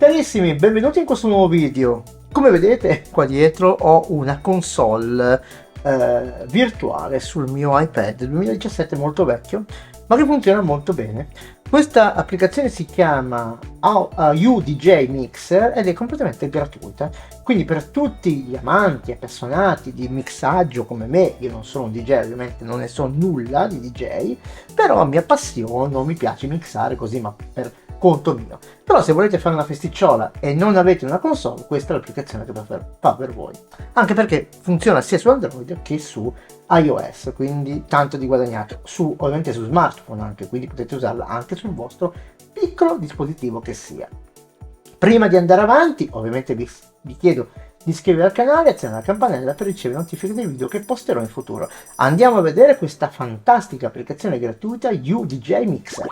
Carissimi, benvenuti in questo nuovo video. Come vedete qua dietro ho una console virtuale sul mio iPad 2017 molto vecchio, ma che funziona molto bene. Questa applicazione si chiama UDJ Mixer ed è completamente gratuita, quindi per tutti gli amanti appassionati di mixaggio come me, io non sono un DJ, ovviamente non ne so nulla di DJ, però mi appassiono, mi piace mixare così, ma per conto mio. Però se volete fare una festicciola e non avete una console, questa è l'applicazione che fa per voi, anche perché funziona sia su Android che su iOS, quindi tanto di guadagnato, ovviamente su smartphone anche, quindi potete usarla anche sul vostro piccolo dispositivo che sia. Prima di andare avanti, ovviamente vi chiedo di iscrivervi al canale e azionare la campanella per ricevere notifiche dei video che posterò in futuro. Andiamo a vedere questa fantastica applicazione gratuita UDJ Mixer.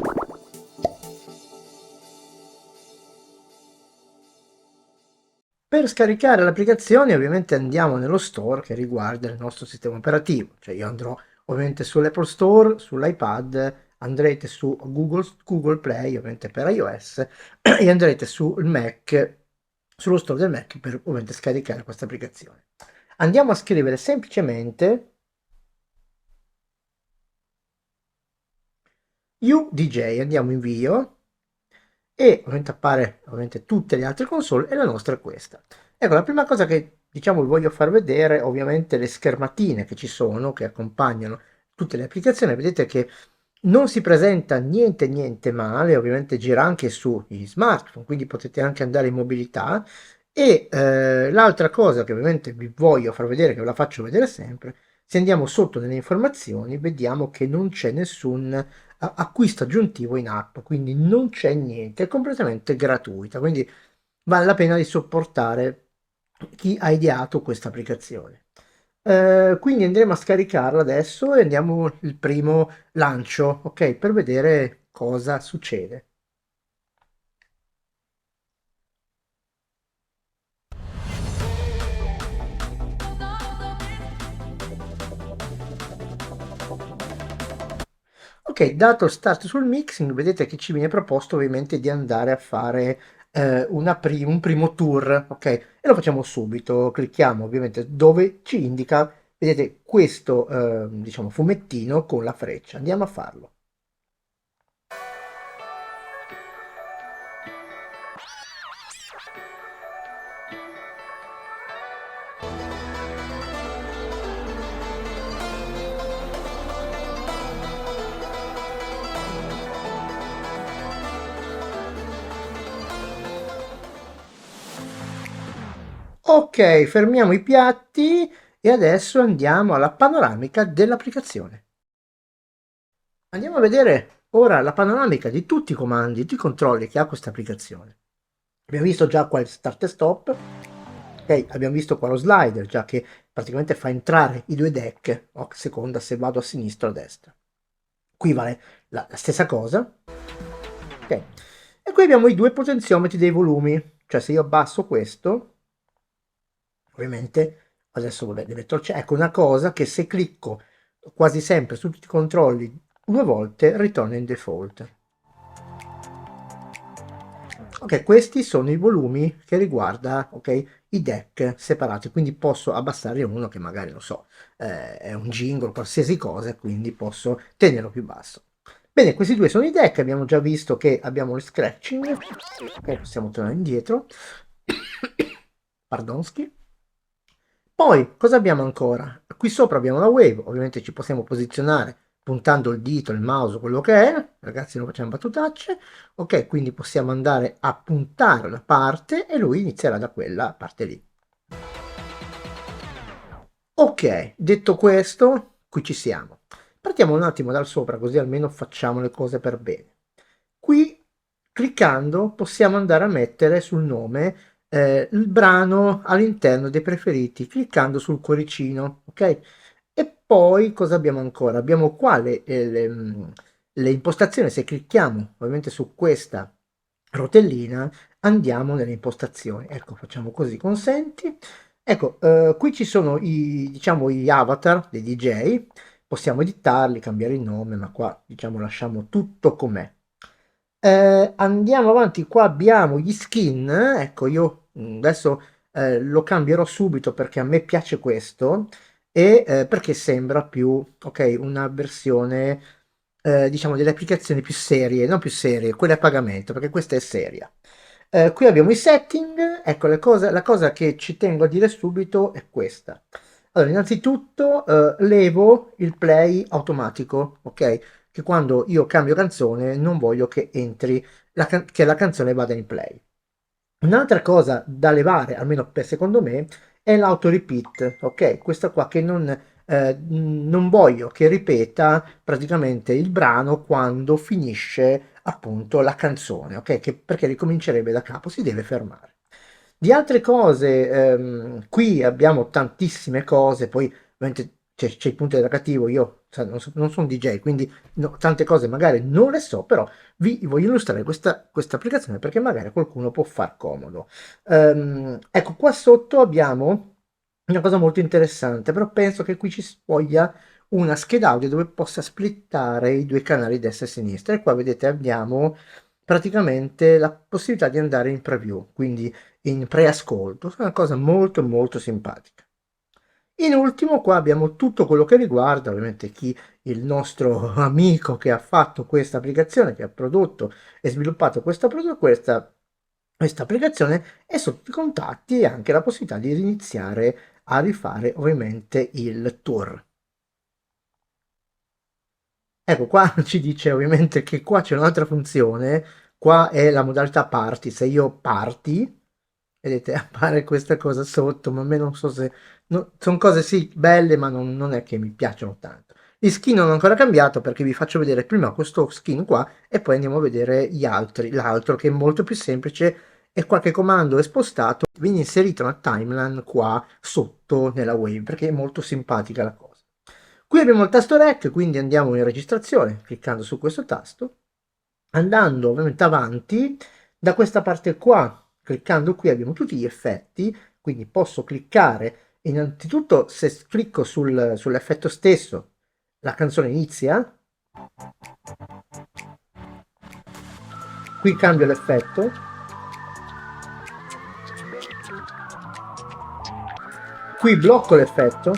Per scaricare l'applicazione ovviamente andiamo nello store che riguarda il nostro sistema operativo, cioè io andrò ovviamente sull'Apple Store, sull'iPad, andrete su Google Play ovviamente per iOS e andrete sul Mac, sullo store del Mac per ovviamente scaricare questa applicazione. Andiamo a scrivere semplicemente UDJ, andiamo in invio e ovviamente appare ovviamente tutte le altre console e la nostra è questa. Ecco, la prima cosa che diciamo vi voglio far vedere ovviamente le schermatine che ci sono, che accompagnano tutte le applicazioni. Vedete che non si presenta niente male, ovviamente gira anche sugli smartphone, quindi potete anche andare in mobilità. E l'altra cosa che ovviamente vi voglio far vedere, che ve la faccio vedere sempre, se andiamo sotto nelle informazioni vediamo che non c'è nessun acquisto aggiuntivo in app, quindi non c'è niente, è completamente gratuita, quindi vale la pena di supportare chi ha ideato questa applicazione. Quindi andremo a scaricarla adesso e andiamo il primo lancio, ok, per vedere cosa succede. Ok, dato il start sul mixing, vedete che ci viene proposto ovviamente di andare a fare un primo tour, ok? E lo facciamo subito, clicchiamo ovviamente dove ci indica, vedete questo diciamo fumettino con la freccia, andiamo a farlo. Ok, fermiamo i piatti e adesso andiamo alla panoramica dell'applicazione. Andiamo a vedere ora la panoramica di tutti i comandi, tutti i controlli che ha questa applicazione. Abbiamo visto già qua il start e stop, ok, abbiamo visto qua lo slider, già che praticamente fa entrare i due deck, a seconda se vado a sinistra o a destra. Qui vale la stessa cosa, ok. E qui abbiamo i due potenziometri dei volumi, cioè se io abbasso questo, ovviamente adesso vabbè, deve torcere, ecco una cosa che se clicco quasi sempre su tutti i controlli due volte ritorna in default. Ok, questi sono i volumi che riguarda, ok, i deck separati, quindi posso abbassare uno che magari, non so, è un jingle, qualsiasi cosa, quindi posso tenerlo più basso. Bene, questi due sono i deck, abbiamo già visto che abbiamo il scratching, ok, possiamo tornare indietro, pardonschi. Poi, cosa abbiamo ancora? Qui sopra abbiamo la wave, ovviamente ci possiamo posizionare puntando il dito, il mouse, quello che è, ragazzi non facciamo battutacce, ok, quindi possiamo andare a puntare la parte e lui inizierà da quella parte lì. Ok, detto questo, qui ci siamo. Partiamo un attimo dal sopra così almeno facciamo le cose per bene. Qui cliccando possiamo andare a mettere sul nome il brano all'interno dei preferiti, cliccando sul cuoricino, ok? E poi cosa abbiamo ancora? Abbiamo qua le impostazioni, se clicchiamo ovviamente su questa rotellina andiamo nelle impostazioni, ecco facciamo così, consenti, ecco qui ci sono diciamo gli avatar dei DJ, possiamo editarli, cambiare il nome, ma qua diciamo lasciamo tutto com'è. Andiamo avanti, qua abbiamo gli skin, ecco io adesso lo cambierò subito perché a me piace questo e perché sembra più, ok, una versione diciamo delle applicazioni più serie, non più serie, quelle a pagamento, perché questa è seria. Qui abbiamo i setting, ecco la cosa che ci tengo a dire subito è questa. Allora, innanzitutto levo il play automatico, ok? Che quando io cambio canzone non voglio che entri, che la canzone vada in play. Un'altra cosa da levare, almeno per secondo me, è l'auto repeat, ok? Questa qua che non voglio che ripeta praticamente il brano quando finisce appunto la canzone, ok? Perché ricomincerebbe da capo, si deve fermare. Di altre cose, qui abbiamo tantissime cose, poi ovviamente c'è il punto educativo, io non sono DJ, quindi tante cose magari non le so, però vi voglio illustrare questa applicazione perché magari a qualcuno può far comodo. Ecco, qua sotto abbiamo una cosa molto interessante, però penso che qui ci voglia una scheda audio dove possa splittare i due canali destra e sinistra e qua vedete abbiamo praticamente la possibilità di andare in preview, quindi in preascolto, è una cosa molto molto simpatica. In ultimo qua abbiamo tutto quello che riguarda ovviamente chi il nostro amico che ha fatto questa applicazione, che ha prodotto e sviluppato questa applicazione e sotto i contatti e anche la possibilità di iniziare a rifare ovviamente il tour. Ecco, qua ci dice ovviamente che qua c'è un'altra funzione, qua è la modalità party, se io party, vedete, appare questa cosa sotto, ma a me non so se... sono cose sì, belle, ma non è che mi piacciono tanto. Gli skin non ho ancora cambiato perché vi faccio vedere prima questo skin qua e poi andiamo a vedere gli altri, l'altro che è molto più semplice e qualche comando è spostato, viene inserita una timeline qua sotto nella wave perché è molto simpatica la cosa. Qui abbiamo il tasto REC, quindi andiamo in registrazione cliccando su questo tasto, andando ovviamente avanti da questa parte qua, cliccando qui abbiamo tutti gli effetti, quindi posso cliccare innanzitutto se clicco sull'effetto stesso la canzone inizia, qui cambio l'effetto, qui blocco l'effetto,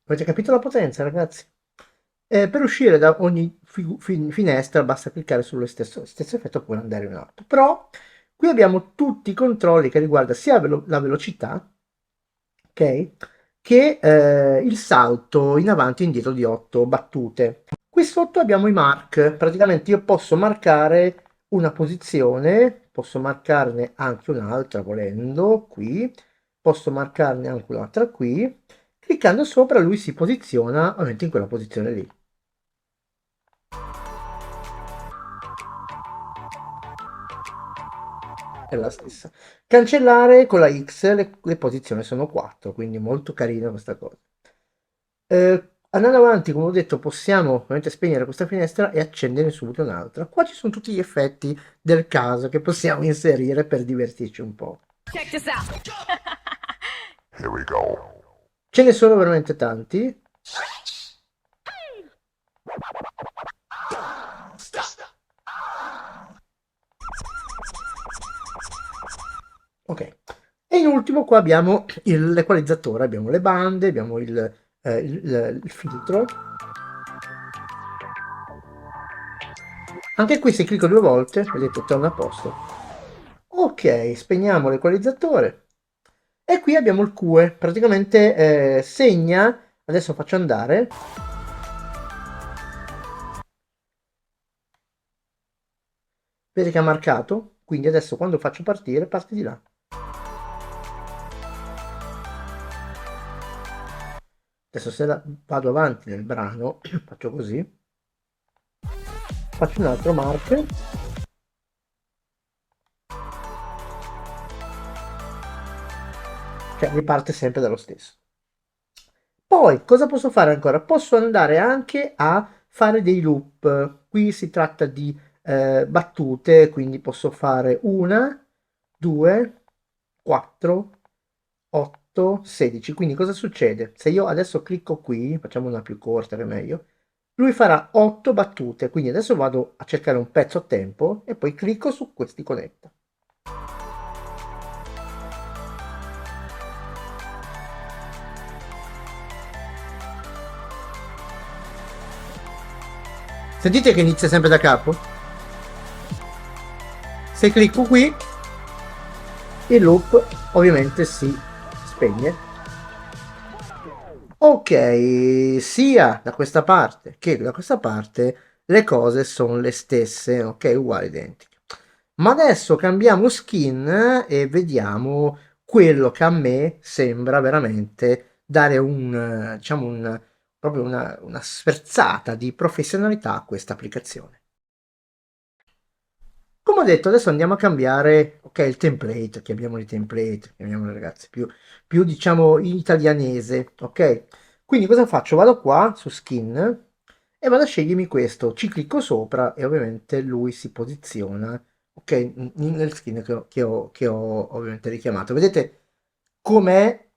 avete capito la potenza ragazzi? Per uscire da ogni finestra basta cliccare sullo stesso effetto per andare in alto. Però qui abbiamo tutti i controlli che riguardano sia la velocità, ok, che il salto in avanti e indietro di 8 battute. Qui sotto abbiamo i mark, praticamente io posso marcare una posizione, posso marcarne anche un'altra volendo, qui, posso marcarne anche un'altra qui, cliccando sopra lui si posiziona ovviamente in quella posizione lì. È la stessa. Cancellare con la X le posizioni sono 4, quindi molto carina questa cosa. Andando avanti, come ho detto, possiamo ovviamente spegnere questa finestra e accendere subito un'altra. Qua ci sono tutti gli effetti del caso che possiamo inserire per divertirci un po'. Check this out. Here we go. Ce ne sono veramente tanti. Ok. E in ultimo qua abbiamo l'equalizzatore, abbiamo le bande, abbiamo il filtro. Anche qui se clicco 2 volte, vedete, torna a posto. Ok, spegniamo l'equalizzatore. E qui abbiamo il QE, praticamente segna, adesso faccio andare. Vedete che ha marcato, quindi adesso quando faccio partire, parte di là. Adesso se vado avanti nel brano, faccio così. Faccio un altro mark. Cioè riparte sempre dallo stesso. Poi cosa posso fare ancora? Posso andare anche a fare dei loop. Qui si tratta di battute, quindi posso fare una, 2, 4, 8, 16. Quindi cosa succede? Se io adesso clicco qui, facciamo una più corta che è meglio, lui farà 8 battute, quindi adesso vado a cercare un pezzo a tempo e poi clicco su questi connetta. Sentite che inizia sempre da capo? Se clicco qui, il loop ovviamente si spegne. Ok, sia da questa parte che da questa parte le cose sono le stesse, ok, uguali, identiche. Ma adesso cambiamo skin e vediamo quello che a me sembra veramente dare diciamo proprio una sferzata di professionalità a questa applicazione. Come ho detto, adesso andiamo a cambiare, ok, il template, chiamiamoli ragazzi, più diciamo italianese, ok? Quindi cosa faccio? Vado qua su skin e vado a scegliermi questo, ci clicco sopra e ovviamente lui si posiziona, ok, nel skin che ho ovviamente richiamato. Vedete com'è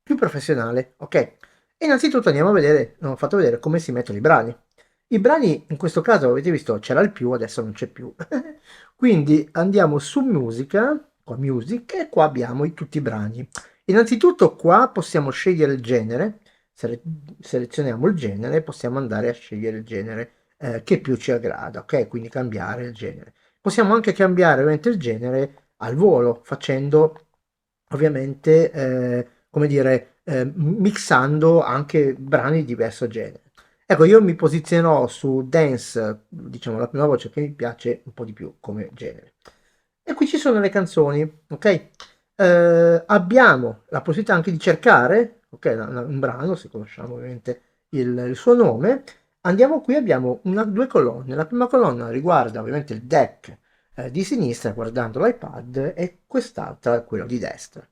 più professionale, ok? E innanzitutto andiamo a vedere, non ho fatto vedere come si mettono i brani. I brani, in questo caso avete visto, c'era il più, adesso non c'è più. Quindi andiamo su musica, qua music, e qua abbiamo tutti i brani. Innanzitutto qua possiamo scegliere il genere, selezioniamo il genere, possiamo andare a scegliere il genere che più ci aggrada, ok? Quindi cambiare il genere. Possiamo anche cambiare ovviamente il genere al volo, facendo ovviamente, come dire, mixando anche brani di diverso genere. Ecco, io mi posizionerò su dance, diciamo la prima voce che mi piace un po' di più come genere. E qui ci sono le canzoni, ok? Abbiamo la possibilità anche di cercare, ok, un brano, se conosciamo ovviamente il suo nome. Andiamo qui, abbiamo due colonne. La prima colonna riguarda ovviamente il deck di sinistra guardando l'iPad e quest'altra quello di destra.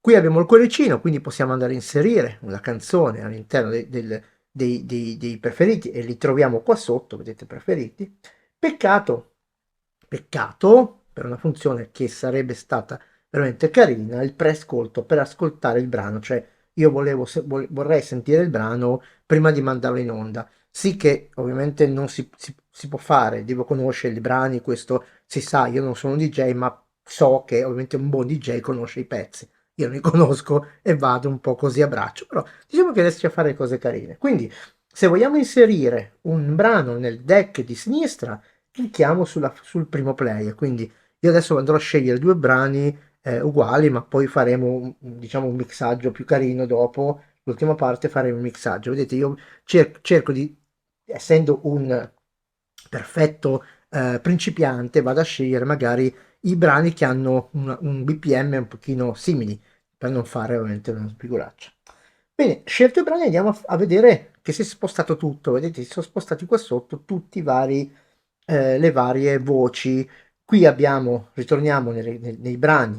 Qui abbiamo il cuoricino, quindi possiamo andare a inserire una canzone all'interno dei preferiti e li troviamo qua sotto, vedete preferiti. Peccato per una funzione che sarebbe stata veramente carina, il preascolto per ascoltare il brano, cioè io vorrei sentire il brano prima di mandarlo in onda. Sì che ovviamente non si può fare, devo conoscere i brani, questo si sa, io non sono un DJ, ma so che ovviamente un buon DJ conosce i pezzi. Io li conosco e vado un po' così a braccio, però diciamo che riesce a fare cose carine. Quindi, se vogliamo inserire un brano nel deck di sinistra, clicchiamo sul primo player. Quindi io adesso andrò a scegliere due brani uguali, ma poi faremo diciamo un mixaggio più carino dopo. L'ultima parte faremo un mixaggio. Vedete, io cerco di, essendo un perfetto principiante, vado a scegliere magari i brani che hanno un BPM un pochino simili, per non fare ovviamente una figuraccia. Bene, scelto i brani andiamo a vedere che si è spostato tutto, vedete si sono spostati qua sotto tutti i vari, le varie voci. Qui abbiamo, ritorniamo nei brani,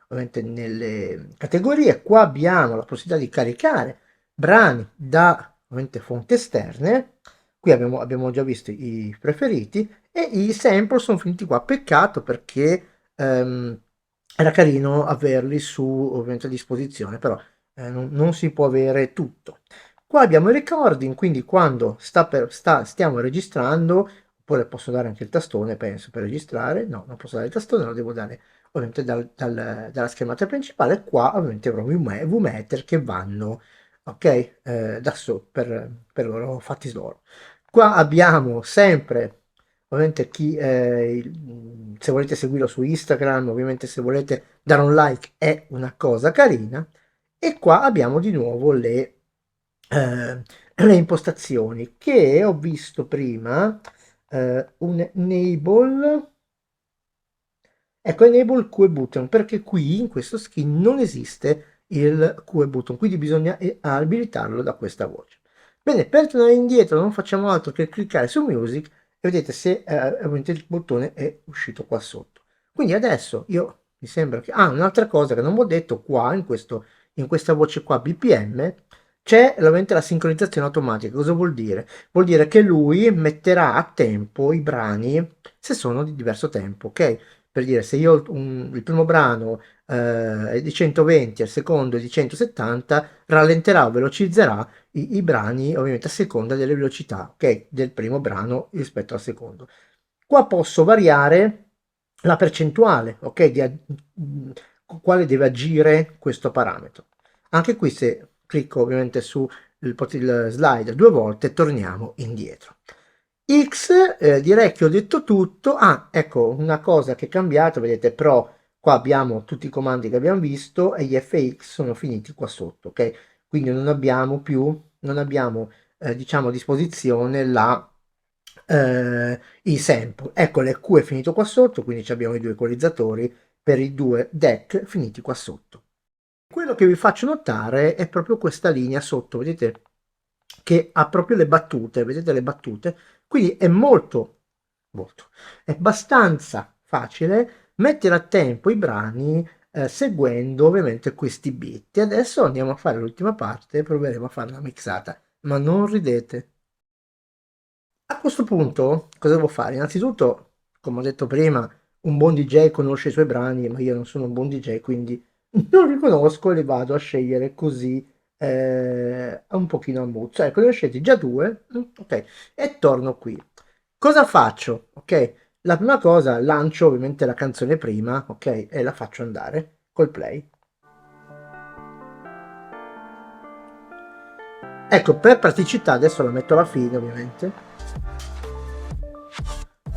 ovviamente nelle categorie, qua abbiamo la possibilità di caricare brani da ovviamente fonti esterne, qui abbiamo già visto i preferiti e i sample sono finiti qua, peccato perché era carino averli su ovviamente a disposizione, però non si può avere tutto. Qua abbiamo il recording, quindi quando stiamo registrando, oppure posso dare anche il tastone, penso, per registrare, no, non posso dare il tastone, lo devo dare ovviamente dalla schermata principale, qua ovviamente avrò i VMeter che vanno, ok, per loro fatti loro. Qua abbiamo sempre, ovviamente, se volete seguirlo su Instagram, ovviamente se volete dare un like è una cosa carina. E qua abbiamo di nuovo le impostazioni che ho visto prima, un enable, ecco enable QE button, perché qui in questo skin non esiste il QE button, quindi bisogna abilitarlo da questa voce. Bene, per tornare indietro non facciamo altro che cliccare su music e vedete se ovviamente il bottone è uscito qua sotto. Quindi adesso io mi sembra che un'altra cosa che non vi ho detto qua in questa voce qua BPM c'è ovviamente la sincronizzazione automatica. Cosa vuol dire? Vuol dire che lui metterà a tempo i brani se sono di diverso tempo, ok? per dire, se io il primo brano è di 120 e il secondo è di 170, rallenterà o velocizzerà i brani ovviamente a seconda delle velocità, ok, del primo brano rispetto al secondo. Qua posso variare la percentuale, ok, quale deve agire questo parametro. Anche qui se clicco ovviamente su il slide due volte torniamo indietro. X, direi che ho detto tutto. Ah, ecco una cosa che è cambiata, vedete, però qua abbiamo tutti i comandi che abbiamo visto e gli FX sono finiti qua sotto, ok? Quindi non abbiamo più, non abbiamo diciamo a disposizione i sample. Ecco, l'EQ è finito qua sotto, quindi abbiamo i due equalizzatori per i due deck finiti qua sotto. Quello che vi faccio notare è proprio questa linea sotto, vedete che ha proprio le battute, vedete le battute? Quindi è è abbastanza facile mettere a tempo i brani seguendo ovviamente questi bit. E adesso andiamo a fare l'ultima parte, proveremo a fare la mixata, ma non ridete. A questo punto cosa devo fare? Innanzitutto, come ho detto prima, un buon DJ conosce i suoi brani, ma io non sono un buon DJ, quindi non li conosco e li vado a scegliere così un pochino a mood. Cioè, ecco, ne ho scelti già due, ok, e torno qui. Cosa faccio? Ok, la prima cosa, lancio ovviamente la canzone prima, ok, e la faccio andare col play. Ecco, per praticità adesso la metto alla fine, ovviamente.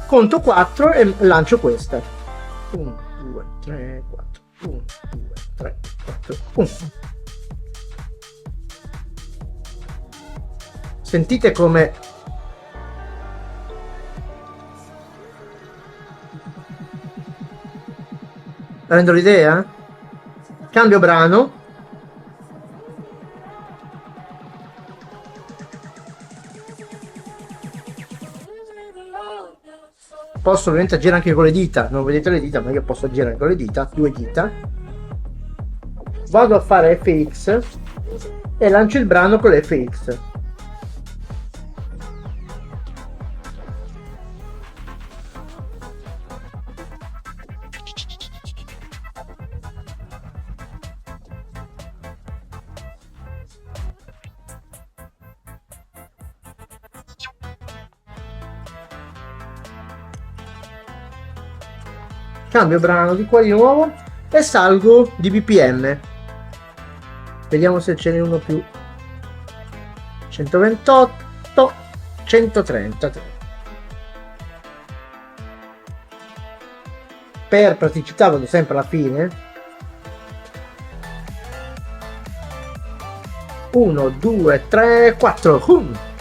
Conto 4 e lancio questa. 1, 2, 3, 4. 1, 2, 3, 4. 1. Sentite come prendo l'idea? Cambio brano. Posso ovviamente agire anche con le dita, non vedete le dita, ma io posso agire anche con le dita, due dita. Vado a fare FX e lancio il brano con l'FX. Cambio brano di qua di nuovo e salgo di BPM. Vediamo se ce n'è uno più. 128, 133. Per praticità vado sempre alla fine. 1, 2, 3, 4.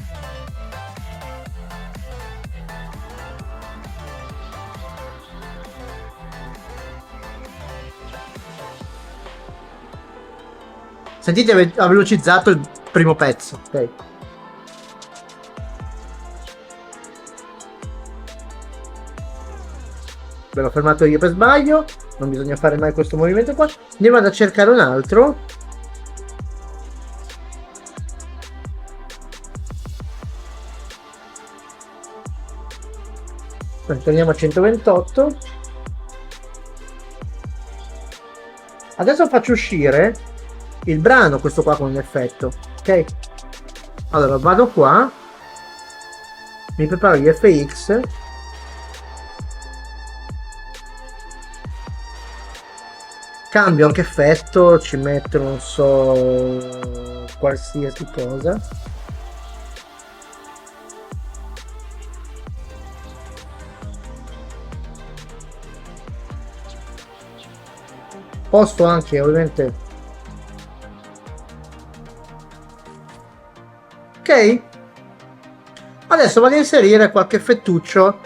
Sentite, ha velocizzato il primo pezzo, ok? Ve l'ho fermato io per sbaglio, non bisogna fare mai questo movimento qua. Ne vado a cercare un altro. Torniamo a 128. Adesso faccio uscire il brano, questo qua con un effetto, ok? Allora vado qua, mi preparo gli FX, cambio anche effetto, ci metto non so qualsiasi cosa. Posto anche ovviamente, ok, adesso vado a inserire qualche effettuccio,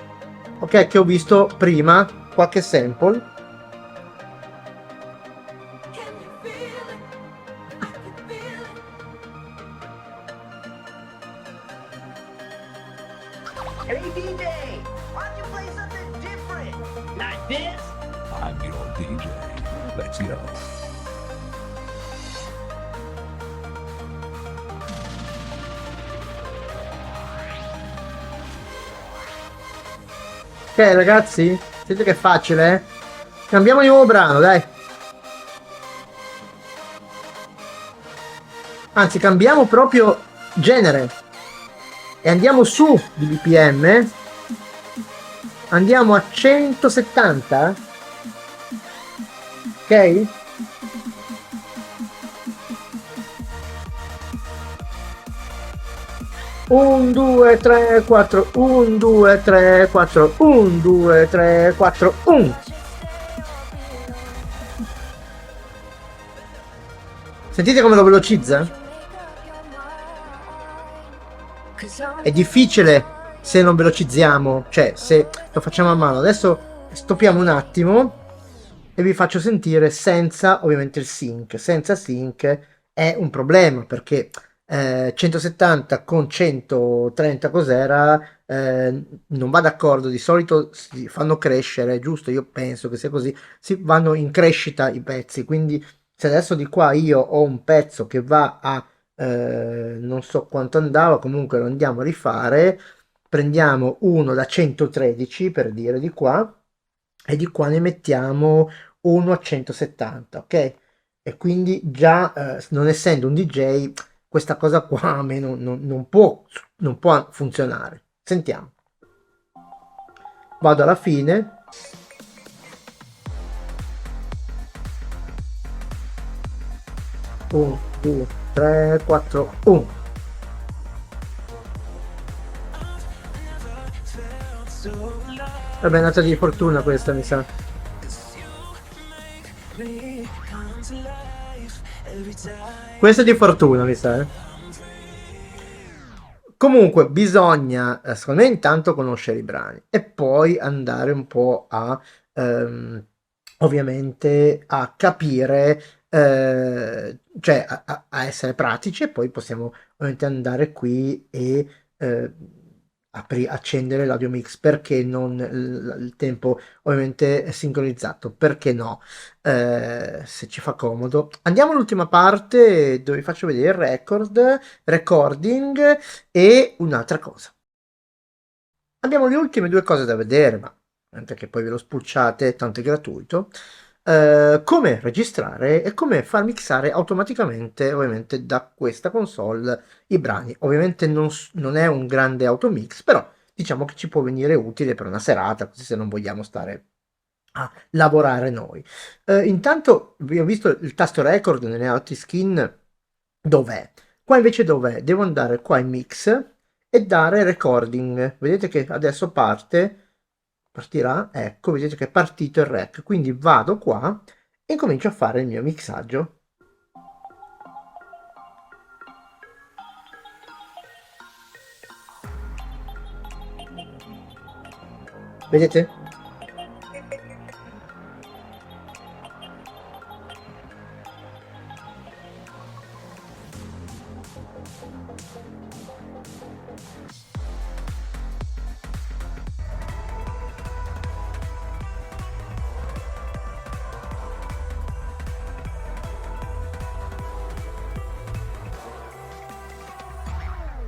ok, che ho visto prima, qualche sample. Hey DJ, why don't you play something different? Like this? I'm your DJ. Let's go. Ok ragazzi, vedete che è facile? Cambiamo di nuovo brano, dai. Anzi, cambiamo proprio genere. E andiamo su di BPM. Andiamo a 170. Ok? Un, due, tre, quattro, un, due, tre, quattro, un, due, tre, quattro, un. Sentite come lo velocizza? È difficile se non velocizziamo, cioè se lo facciamo a mano. Adesso stoppiamo un attimo e vi faccio sentire senza ovviamente il sync. Senza sync è un problema perché 170 con 130 cos'era non va d'accordo. Di solito si fanno crescere, giusto? Io penso che sia così, si vanno in crescita i pezzi, quindi se adesso di qua io ho un pezzo che va a non so quanto andava, comunque lo andiamo a rifare, prendiamo uno da 113 per dire di qua e di qua ne mettiamo uno a 170, ok? E quindi già non essendo un DJ questa cosa qua a me non può funzionare. Sentiamo. Vado alla fine. Un, due, 3, 4, 1. Vabbè, è andata di fortuna questa, mi sa. Questa è di fortuna, mi sa. Comunque, bisogna, secondo me, intanto conoscere i brani e poi andare un po' a, ovviamente, a capire, cioè a essere pratici e poi possiamo ovviamente andare qui e accendere l'audio mix perché non il tempo ovviamente è sincronizzato, perché no, se ci fa comodo. Andiamo all'ultima parte dove vi faccio vedere il recording e un'altra cosa. Abbiamo le ultime due cose da vedere, ma anche che poi ve lo spulciate, tanto è gratuito. Come registrare e come far mixare automaticamente, ovviamente, da questa console i brani. Ovviamente non è un grande automix, però diciamo che ci può venire utile per una serata, così se non vogliamo stare a lavorare noi. Intanto vi ho visto il tasto record nelle altri skin, dov'è? Qua invece dov'è? Devo andare qua in mix e dare recording. Vedete che adesso partirà, ecco, vedete che è partito il rec. Quindi vado qua e comincio a fare il mio mixaggio. Vedete?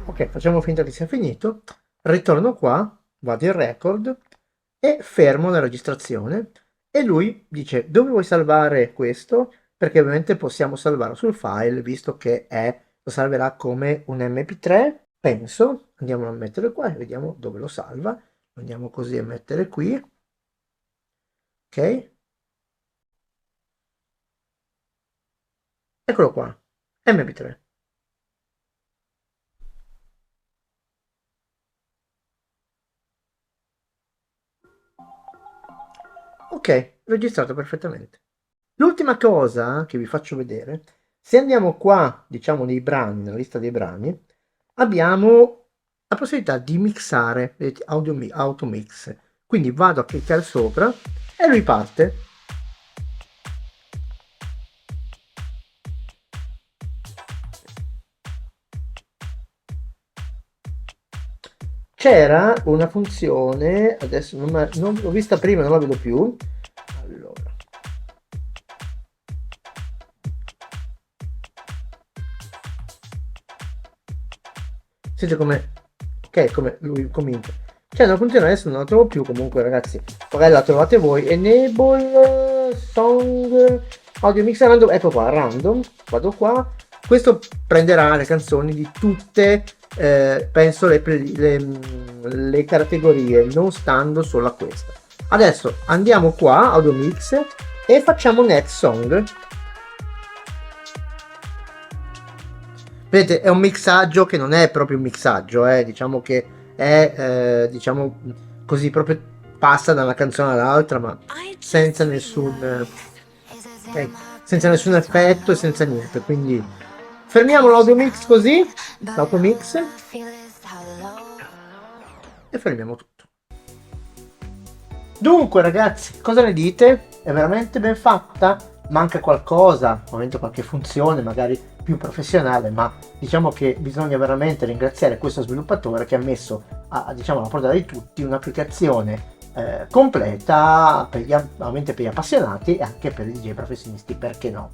Ok, facciamo finta che sia finito. Ritorno qua, vado in record e fermo la registrazione e lui dice dove vuoi salvare questo, perché ovviamente possiamo salvarlo sul file visto che lo salverà come un mp3, penso. Andiamo a mettere qua e vediamo dove lo salva. Andiamo così a mettere qui, ok, eccolo qua, mp3. Ok, registrato perfettamente. L'ultima cosa che vi faccio vedere, se andiamo qua, diciamo nei brani, nella lista dei brani, abbiamo la possibilità di mixare, vedete, auto mix. Quindi vado a cliccare sopra e lui parte. C'era una funzione, adesso non l'ho vista prima, non la vedo più. Allora. Sentite come, ok, come lui comincia. Cioè non funziona, adesso non la trovo più, comunque ragazzi, magari la trovate voi. Enable song audio mix random, ecco qua, random, vado qua. Questo prenderà le canzoni di tutte, penso, le categorie, non stando solo a questa. Adesso andiamo qua, audio mix, e facciamo next song. Vedete, è un mixaggio che non è proprio un mixaggio, diciamo che è, diciamo così, proprio passa da una canzone all'altra, ma senza nessun effetto e senza niente. Quindi fermiamo l'audio mix così, l'audio mix, e fermiamo tutto. Dunque ragazzi, cosa ne dite? È veramente ben fatta? Manca qualcosa, ovviamente qualche funzione magari più professionale, ma diciamo che bisogna veramente ringraziare questo sviluppatore che ha messo diciamo, alla portata di tutti un'applicazione completa ovviamente per gli appassionati e anche per i DJ professionisti, perché no?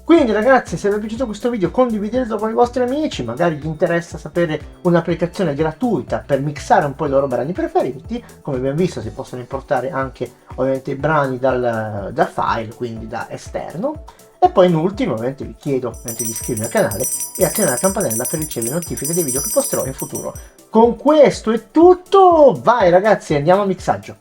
Quindi ragazzi, se vi è piaciuto questo video condividetelo con i vostri amici, magari vi interessa sapere un'applicazione gratuita per mixare un po' i loro brani preferiti. Come abbiamo visto si possono importare anche ovviamente i brani dal file, quindi da esterno. E poi in ultimo ovviamente vi chiedo ovviamente di iscrivervi al canale e attivare la campanella per ricevere notifiche dei video che posterò in futuro. Con questo è tutto, vai ragazzi, andiamo a mixaggio.